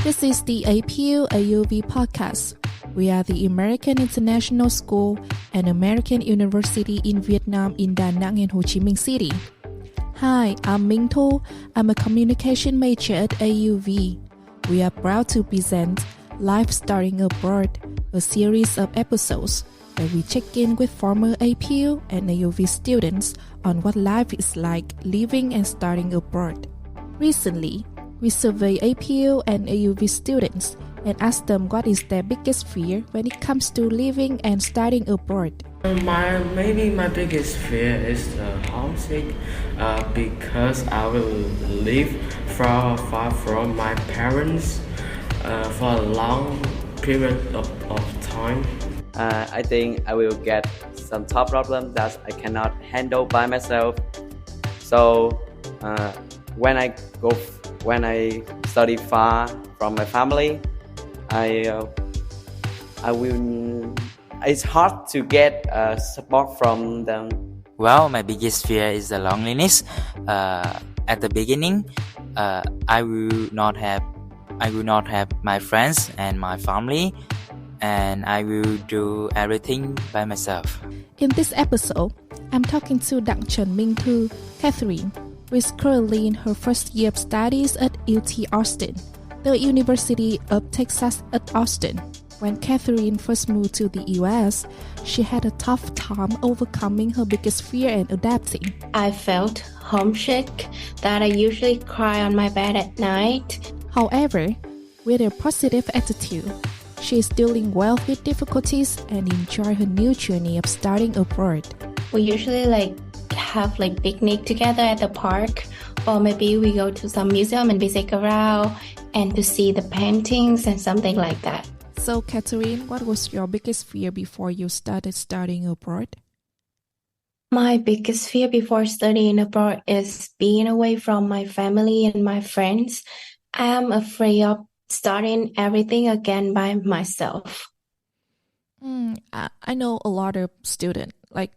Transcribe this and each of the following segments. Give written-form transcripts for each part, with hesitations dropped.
This is the APU AUV podcast. We are the American International School and American University in Vietnam in Da Nang and Ho Chi Minh City. Hi, I'm Minh Thu. I'm a communication major at AUV. We are proud to present Life Starting Abroad, a series of episodes where we check in with former APU and AUV students on what life is like living and studying abroad. Recently, we surveyed APU and AUV students and asked them what is their biggest fear when it comes to living and studying abroad. Maybe my biggest fear is homesick because I will live far from my parents for a long period of time. I think I will get some top problems that I cannot handle by myself. So when I study far from my family, it's hard to get support from them. Well, my biggest fear is the loneliness. At the beginning, I will not have my friends and my family, and I will do everything by myself. In this episode, I'm talking to Dr. Minh Thu, Catherine, who is currently in her first year of studies at UT Austin, the University of Texas at Austin. When Catherine first moved to the US, she had a tough time overcoming her biggest fear and adapting. I felt homesick, that I usually cry on my bed at night. However, with a positive attitude, she is dealing well with difficulties and enjoy her new journey of studying abroad. We usually have picnic together at the park, or maybe we go to some museum and visit around and to see the paintings and something like that. So, Catherine, what was your biggest fear before you started studying abroad? My biggest fear before studying abroad is being away from my family and my friends. I am afraid of starting everything again by myself. I know a lot of students, like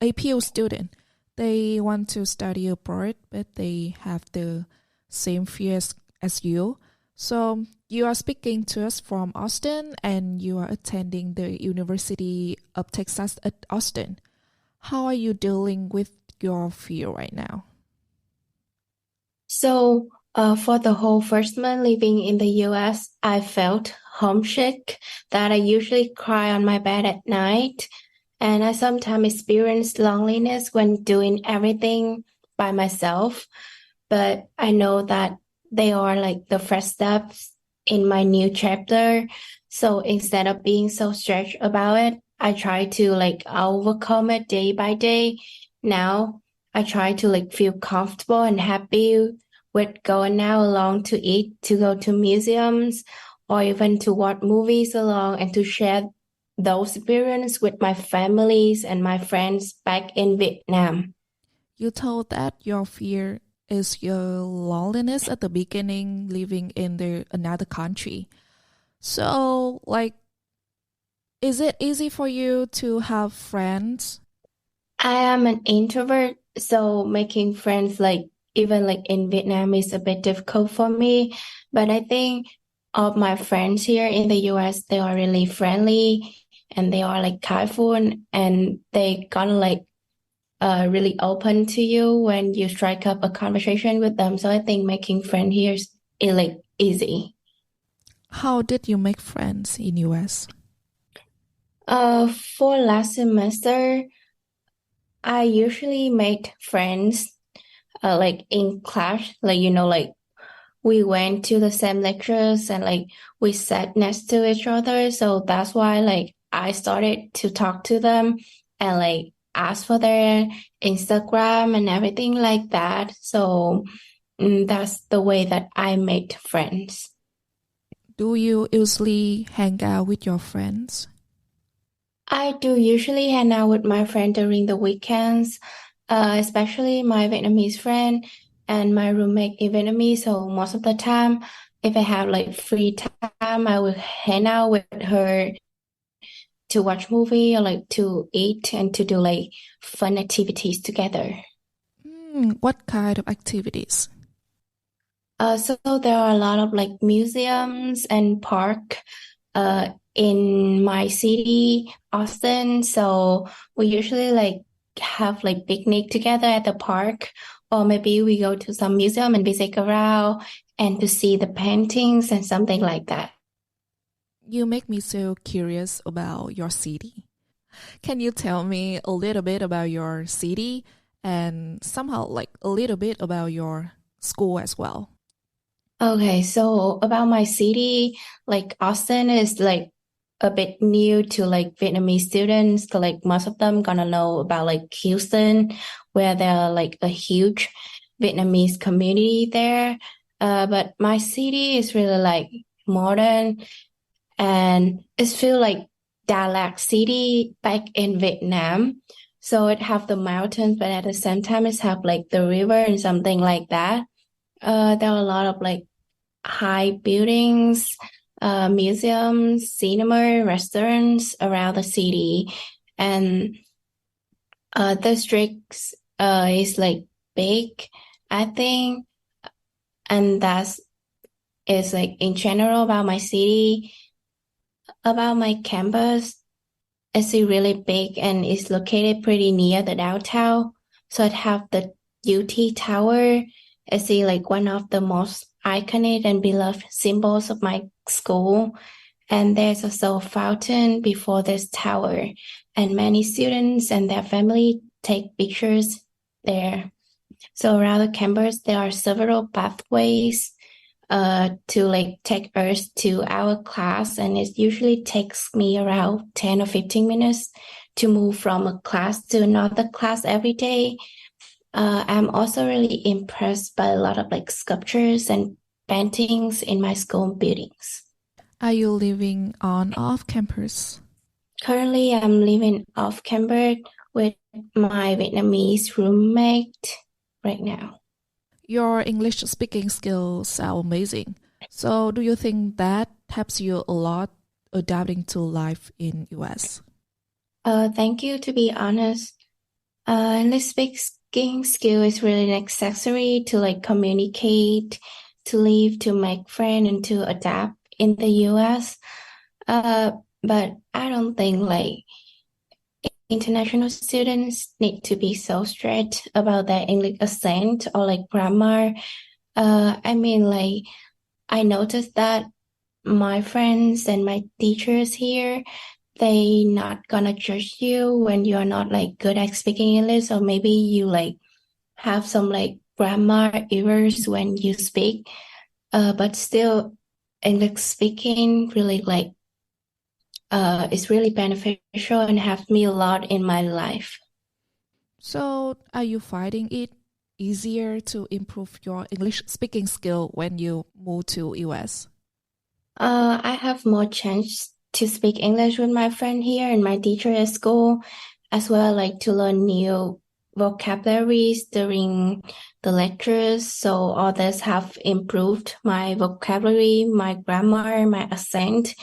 APU students, they want to study abroad, but they have the same fears as you. So you are speaking to us from Austin and you are attending the University of Texas at Austin. How are you dealing with your fear right now? So for the whole first month living in the US, I felt homesick, that I usually cry on my bed at night. And I sometimes experience loneliness when doing everything by myself. But I know that they are the first steps in my new chapter. So instead of being so stressed about it, I try to overcome it day by day. Now I try to feel comfortable and happy with going out alone to eat, to go to museums, or even to watch movies alone and to share those experiences with my families and my friends back in Vietnam. You told that your fear is your loneliness at the beginning, living in another country. So, is it easy for you to have friends? I am an introvert, so making friends even in Vietnam is a bit difficult for me. But I think of my friends here in the US, they are really friendly and they are kindful and they really open to you when you strike up a conversation with them. So I think making friends here is easy. How did you make friends in US? For last semester, I usually made friends in class. We went to the same lectures and we sat next to each other. So that's why I started to talk to them and ask for their Instagram and everything like that. So that's the way that I made friends. Do you usually hang out with your friends? I do usually hang out with my friend during the weekends, especially my Vietnamese friend and my roommate in Vietnamese. So most of the time, if I have free time, I will hang out with her to watch movie or to eat and to do fun activities together. What kind of activities? So there are a lot of like museums and park in my city, Austin. So we usually like have like picnic together at the park, or maybe we go to some museum and visit around and to see the paintings and something like that. You make me so curious about your city. Can you tell me a little bit about your city and somehow like a little bit about your school as well? Okay, so about my city, like Austin is like a bit new to like Vietnamese students. So like most of them gonna know about like Houston, where there are like a huge Vietnamese community there. But my city is really like modern and it feel like Đà Lạt city back in Vietnam. So it have the mountains, but at the same time it have like the river and something like that. There are a lot of like high buildings, museums, cinema, restaurants around the city, and the streets is like big, I think, and that's is like in general about my city. About my campus, it's really big and it's located pretty near the downtown. So it have the UT Tower. It's like one of the most iconic and beloved symbols of my school. And there's also a fountain before this tower. And many students and their family take pictures there. So around the campus, there are several pathways to like take us to our class, and it usually takes me around 10 or 15 minutes to move from a class to another class every day. I'm also really impressed by a lot of like sculptures and paintings in my school buildings. Are you living on off campus? Currently, I'm living off campus with my Vietnamese roommate right now. Your English speaking skills are amazing. So do you think that helps you a lot adapting to life in US? Thank you. To be honest, English speaking skill is really necessary to like communicate, to live, to make friends, and to adapt in the US. But I don't think like international students need to be so strict about their English accent or like grammar. I mean, like, I noticed that my friends and my teachers here, they not gonna judge you when you're not like good at speaking English, or maybe you like have some like grammar errors when you speak. But still, English speaking really like is really beneficial and helped me a lot in my life. So are you finding it easier to improve your English speaking skill when you move to US? I have more chance to speak English with my friend here and my teacher at school, as well like to learn new vocabularies during the lectures. So all this have improved my vocabulary, my grammar, my accent,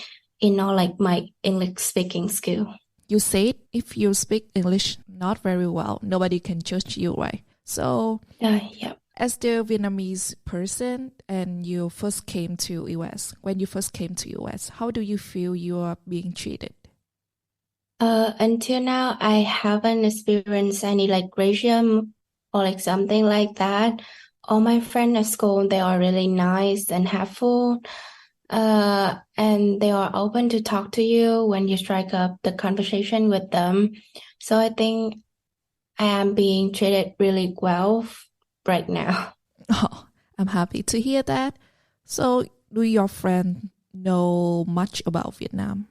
like my English speaking skill. You said if you speak English not very well, nobody can judge you, right? So Yeah. as the Vietnamese person and you first came to US, when you first came to US, how do you feel you are being treated? Until now, I haven't experienced any like racism or like something like that. All my friends at school, they are really nice and helpful. And they are open to talk to you when you strike up the conversation with them. So I think I am being treated really well right now. Oh, I'm happy to hear that. So do your friend know much about Vietnam?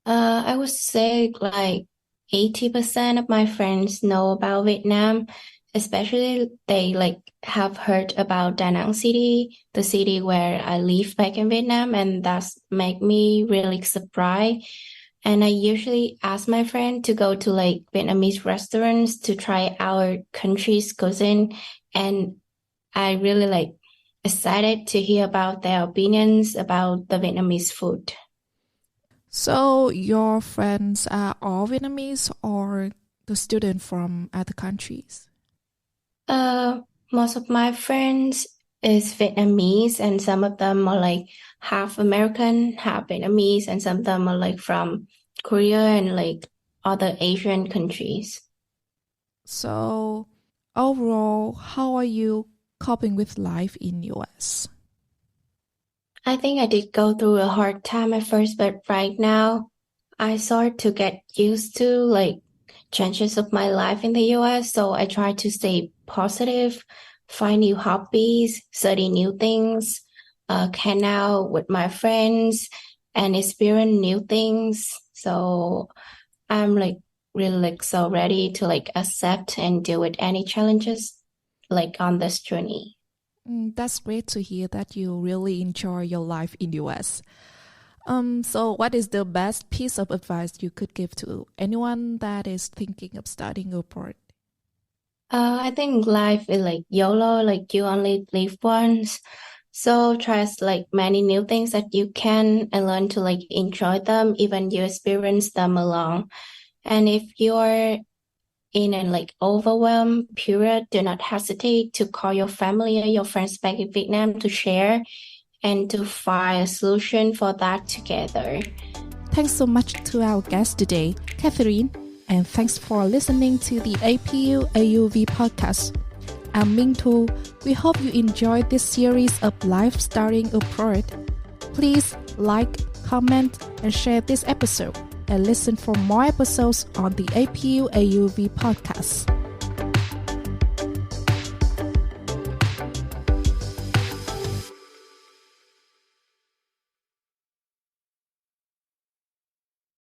I would say like 80% of my friends know about Vietnam, especially they like have heard about Da Nang city, the city where I live back in Vietnam, and that's make me really surprised. And I usually ask my friend to go to like Vietnamese restaurants to try our country's cuisine, and I really like excited to hear about their opinions about the Vietnamese food. So your friends are all Vietnamese or the student from other countries? Most of my friends is Vietnamese, and some of them are like half American, half Vietnamese, and some of them are like from Korea and like other Asian countries. So, overall, how are you coping with life in US? I think I did go through a hard time at first, but right now I start to get used to like changes of my life in the US. So I try to stay positive, find new hobbies, study new things, hang out with my friends and experience new things. So I'm like really like so ready to like accept and deal with any challenges like on this journey. That's great to hear that you really enjoy your life in US. So what is the best piece of advice you could give to anyone that is thinking of studying abroad? I think life is like YOLO, like you only live once. So try like many new things that you can and learn to like enjoy them, even you experience them alone. And if you're in an like overwhelmed period, do not hesitate to call your family or your friends back in Vietnam to share and to find a solution for that together. Thanks so much to our guest today, Catherine, and thanks for listening to the APU AUV podcast. I'm Ming Tu. We hope you enjoyed this series of life studying abroad. Please like, comment, and share this episode, and listen for more episodes on the APU AUV podcast.